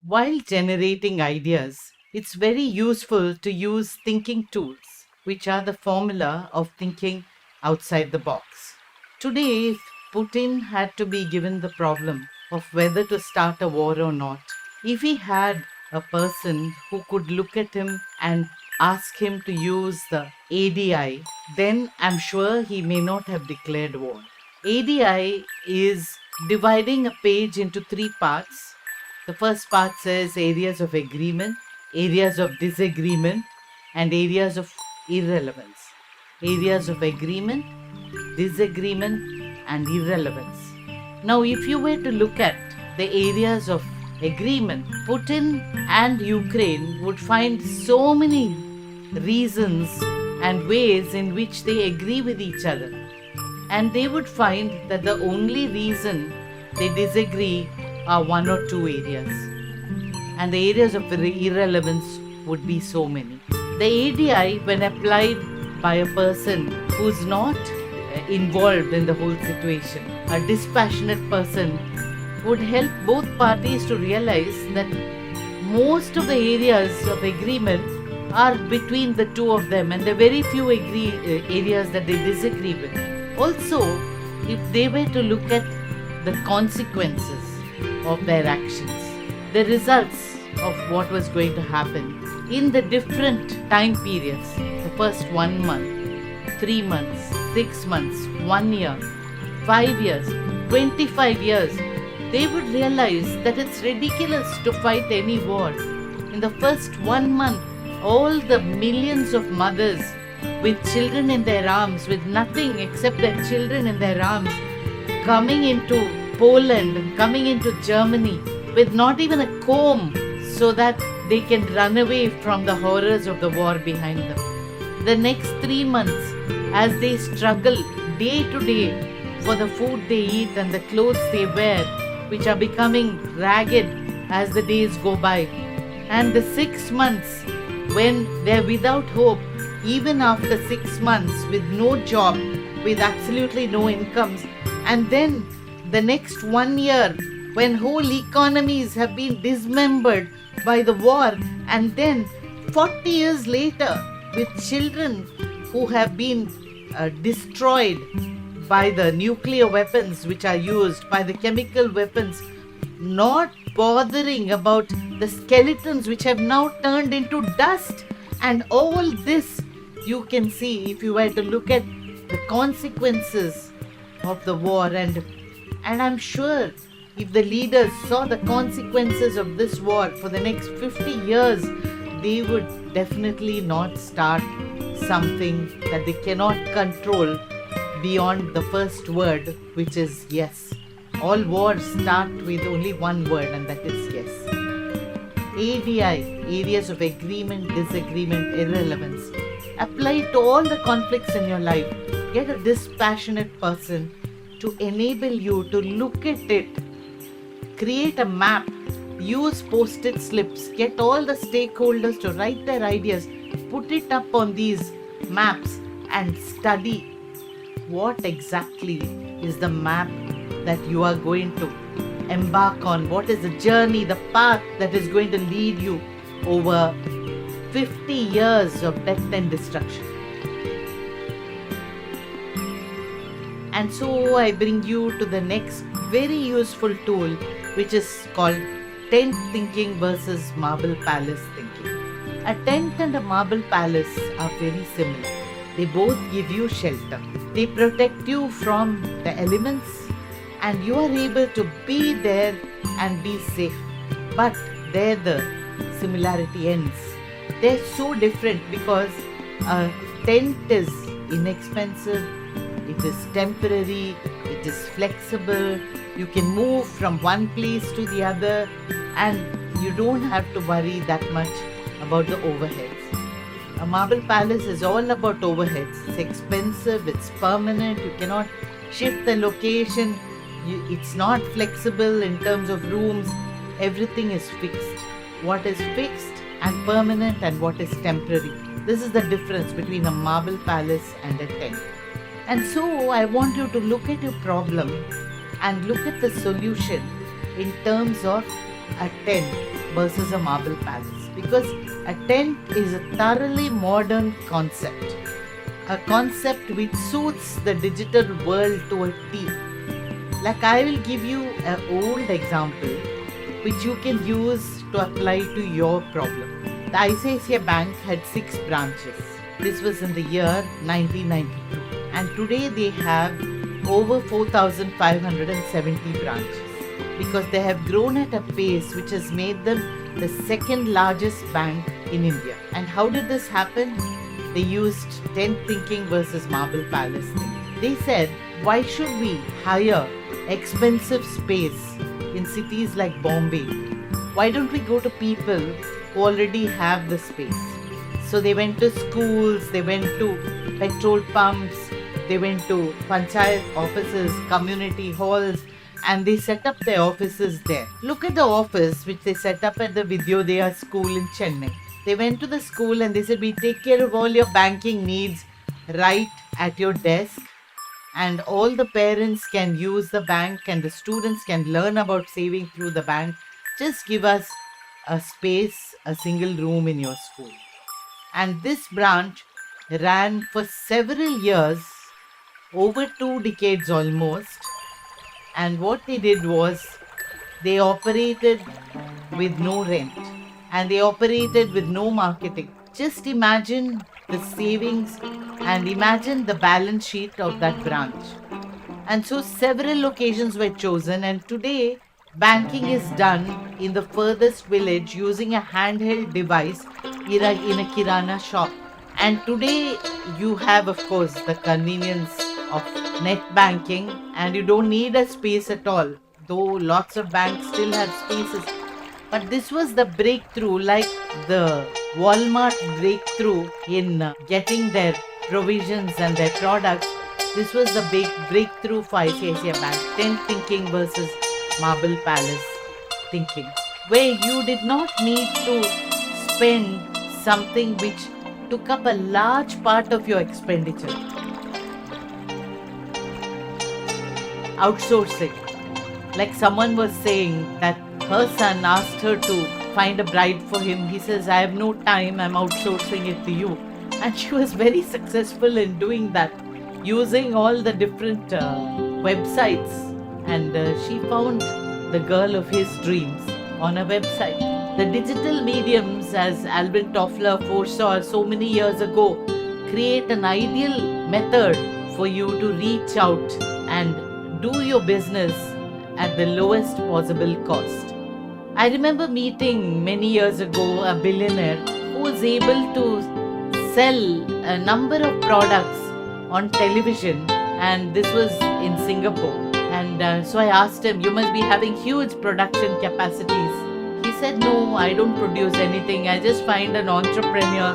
While generating ideas, it's very useful to use thinking tools, which are the formula of thinking outside the box. Today, if Putin had to be given the problem of whether to start a war or not, if he had a person who could look at him and ask him to use the ADI, then I'm sure he may not have declared war. ADI is dividing a page into three parts. The first part says areas of agreement, areas of disagreement, and areas of irrelevance. Areas of agreement, disagreement, and irrelevance. Now, if you were to look at the areas of agreement, Putin and Ukraine would find so many reasons and ways in which they agree with each other. And they would find that the only reason they disagree are one or two areas. And the areas of irrelevance would be so many. The ADI, when applied by a person who's not involved in the whole situation, a dispassionate person, would help both parties to realize that most of the areas of agreement are between the two of them, and there are very few areas that they disagree with. Also, if they were to look at the consequences of their actions, the results of what was going to happen in the different time periods, the first 1 month, 3 months, 6 months, 1 year, 5 years, 25 years, they would realize that it's ridiculous to fight any war. In the first 1 month, all the millions of mothers with children in their arms, with nothing except their children in their arms, coming into Poland, coming into Germany, with not even a comb so that they can run away from the horrors of the war behind them. The next 3 months, as they struggle day to day for the food they eat and the clothes they wear, which are becoming ragged as the days go by. And the 6 months when they're without hope, even after 6 months with no job, with absolutely no incomes. And then the next 1 year when whole economies have been dismembered by the war. And then 40 years later with children who have been destroyed by the nuclear weapons which are used, by the chemical weapons, not bothering about the skeletons which have now turned into dust. And all this you can see if you were to look at the consequences of the war. And I'm sure if the leaders saw the consequences of this war for the next 50 years, they would definitely not start something that they cannot control beyond the first word, which is yes. All wars start with only one word, and that is yes. ADI, areas of agreement, disagreement, irrelevance. Apply it to all the conflicts in your life. Get a dispassionate person to enable you to look at it. Create a map. Use post-it slips. Get all the stakeholders to write their ideas. Put it up on these maps and study what exactly is the map that you are going to embark on. What is the journey, the path that is going to lead you over 50 years of death and destruction. And so I bring you to the next very useful tool, which is called tent thinking versus marble palace thinking. A tent and a marble palace are very similar. They both give you shelter. They protect you from the elements, and you are able to be there and be safe. But there the similarity ends. They're so different because a tent is inexpensive, it is temporary, it is flexible, you can move from one place to the other, and you don't have to worry that much about the overheads. A marble palace is all about overheads. It's expensive, it's permanent, you cannot shift the location, it's not flexible in terms of rooms, everything is fixed. What is fixed and permanent and what is temporary. This is the difference between a marble palace and a tent. And so I want you to look at your problem and look at the solution in terms of a tent. versus a marble palace, because a tent is a thoroughly modern concept, a concept which suits the digital world to a T. Like, I will give you an old example which you can use to apply to your problem. The ICICI Bank had 6 branches. This was in the year 1992. And today they have over 4,570 branches, because they have grown at a pace which has made them the second largest bank in India. And how did this happen? They used tent thinking versus marble palace thinking. They said, why should we hire expensive space in cities like Bombay? Why don't we go to people who already have the space? So they went to schools, they went to petrol pumps, they went to panchayat offices, community halls, and they set up their offices there. Look at the office which they set up at the Vidyodaya school in Chennai. They went to the school and they said, we take care of all your banking needs right at your desk, and all the parents can use the bank and the students can learn about saving through the bank. Just give us a space, a single room in your school. And this branch ran for several years, over 2 decades almost. And what they did was, they operated with no rent and they operated with no marketing. Just imagine the savings and imagine the balance sheet of that branch. And so several locations were chosen, and today banking is done in the furthest village using a handheld device in a kirana shop. And today you have, of course, the convenience of net banking, and you don't need a space at all, though lots of banks still have spaces. But this was the breakthrough, like the Walmart breakthrough in getting their provisions and their products. This was the big breakthrough for ICICI Bank, tent thinking versus marble palace thinking, where you did not need to spend something which took up a large part of your expenditure. Outsourcing. Like someone was saying that her son asked her to find a bride for him. He says, I have no time, I'm outsourcing it to you. And she was very successful in doing that, using all the different websites. And she found the girl of his dreams on a website. The digital mediums, as Alvin Toffler foresaw so many years ago, create an ideal method for you to reach out and do your business at the lowest possible cost. I remember meeting many years ago a billionaire who was able to sell a number of products on television, and this was in Singapore. And so I asked him, you must be having huge production capacities. He said, no, I don't produce anything. I just find an entrepreneur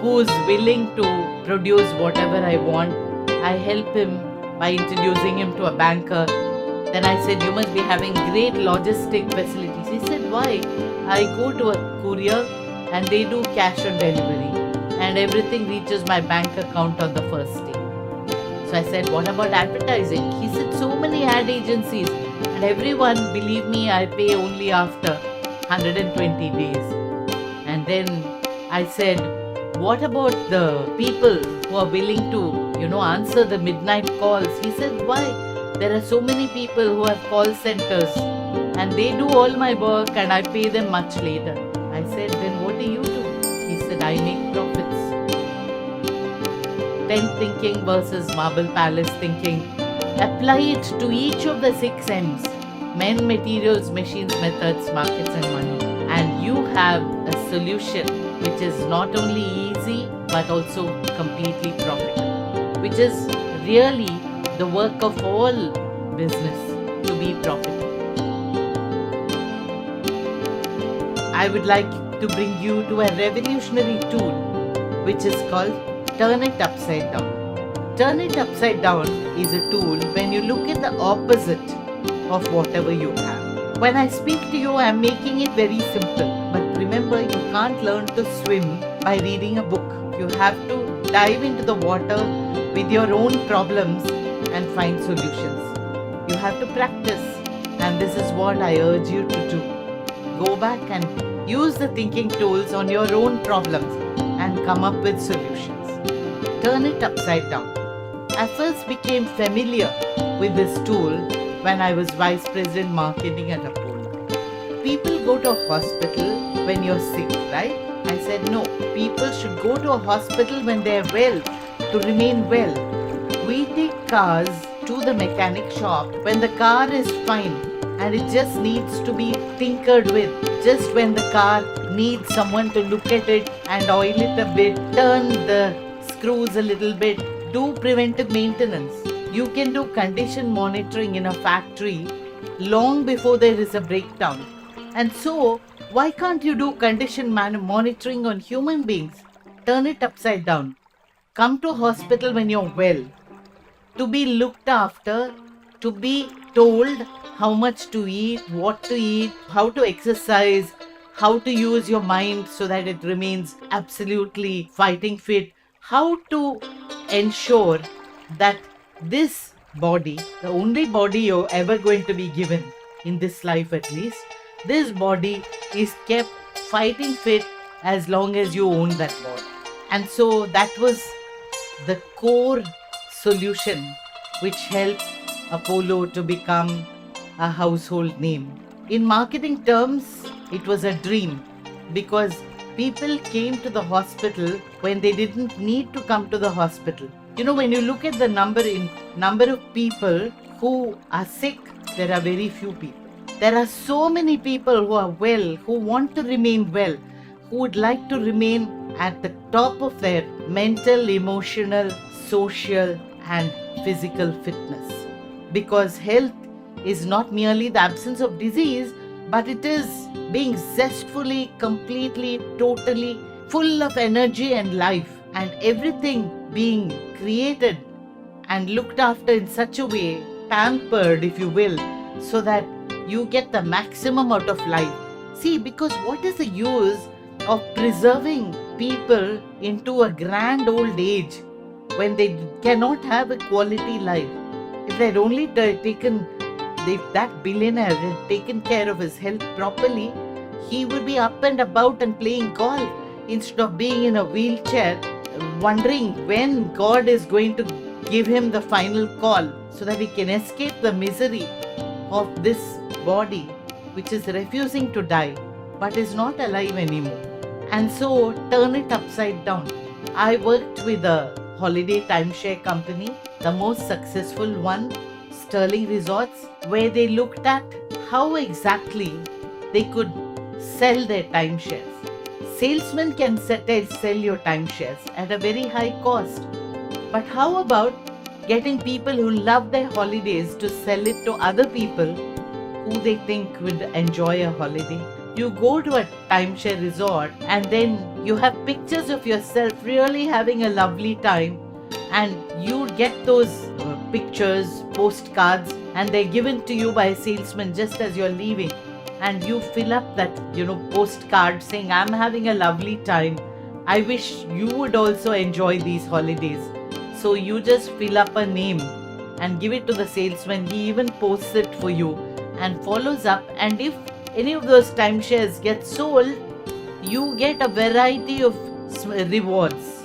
who's willing to produce whatever I want. I help him by introducing him to a banker. Then I said, you must be having great logistic facilities. He said, why? I go to a courier and they do cash on delivery and everything reaches my bank account on the first day. So I said, what about advertising? He said, so many ad agencies, and everyone, believe me, I pay only after 120 days. And then I said, what about the people who are willing to, answer the midnight calls? He said, why? There are so many people who have call centers and they do all my work and I pay them much later. I said, then what do you do? He said, I make profits. Tent thinking versus marble palace thinking. Apply it to each of the 6 M's: men, materials, machines, methods, markets and money. And you have a solution which is not only easy but also completely profitable, which is really the work of all business to be profitable. I would like to bring you to a revolutionary tool which is called Turn It Upside Down. Turn It Upside Down is a tool when you look at the opposite of whatever you have. When I speak to you, I am making it very simple. But remember, you can't learn to swim by reading a book. You have to dive into the water with your own problems and find solutions. You have to practice, and this is what I urge you to do. Go back and Use the thinking tools on your own problems and come up with solutions. Turn it upside down. I first became familiar with this tool when I was Vice President Marketing at Apollo. People go to a hospital when you're sick, right? I said no. People should go to a hospital when they're well, to remain well. We take cars to the mechanic shop when the car is fine and it just needs to be tinkered with. Just when the car needs someone to look at it and oil it a bit, turn the screws a little bit, do preventive maintenance. You can do condition monitoring in a factory long before there is a breakdown. And so, why can't you do condition monitoring on human beings? Turn it upside down. Come to a hospital when you're well, to be looked after, to be told how much to eat, what to eat, how to exercise, how to use your mind so that it remains absolutely fighting fit, how to ensure that this body, the only body you're ever going to be given in this life at least, this body is kept fighting fit as long as you own that body. And so that was the core solution which helped Apollo to become a household name. In marketing terms, it was a dream because people came to the hospital when they didn't need to come to the hospital. You know, when you look at the number of people who are sick, there are very few people. There are so many people who are well, who want to remain well, who would like to remain at the top of their mental, emotional, social, and physical fitness. Because health is not merely the absence of disease, but it is being zestfully, completely, totally full of energy and life, and everything being created and looked after in such a way, pampered, if you will, so that you get the maximum out of life. See, because what is the use of preserving people into a grand old age when they cannot have a quality life? If they'd only if that billionaire had taken care of his health properly, he would be up and about and playing golf instead of being in a wheelchair, wondering when God is going to give him the final call so that he can escape the misery of this body which is refusing to die but is not alive anymore. And so turn it upside down. I worked with a holiday timeshare company, the most successful one, Sterling Resorts, where they looked at how exactly they could sell their timeshares. Salesmen can sell your timeshares at a very high cost. But how about getting people who love their holidays to sell it to other people who they think would enjoy a holiday? You go to a timeshare resort and then you have pictures of yourself really having a lovely time, and you get those pictures, postcards, and they're given to you by a salesman just as you're leaving, and you fill up that postcard saying, I'm having a lovely time, I wish you would also enjoy these holidays. So you just fill up a name and give it to the salesman. He even posts it for you and follows up, and if any of those timeshares get sold, you get a variety of rewards,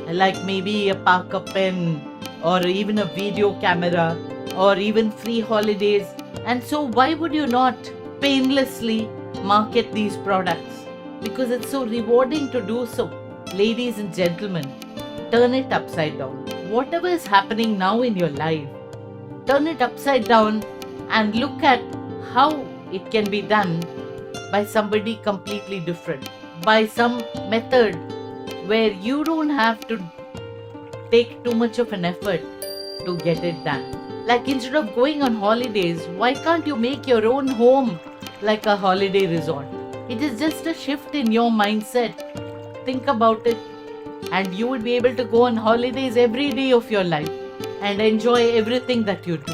like maybe a parker pen or even a video camera or even free holidays. And so why would you not painlessly market these products? Because it's so rewarding to do so. Ladies and gentlemen, turn it upside down. Whatever is happening now in your life, turn it upside down and look at how it can be done by somebody completely different, by some method where you don't have to take too much of an effort to get it done. Like, instead of going on holidays, why can't you make your own home like a holiday resort? It is just a shift in your mindset. Think about it, and you would be able to go on holidays every day of your life and enjoy everything that you do.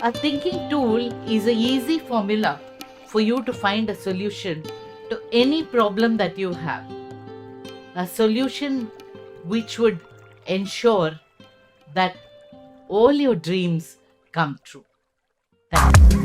A thinking tool is an easy formula for you to find a solution to any problem that you have. A solution which would ensure that all your dreams come true. Thank you.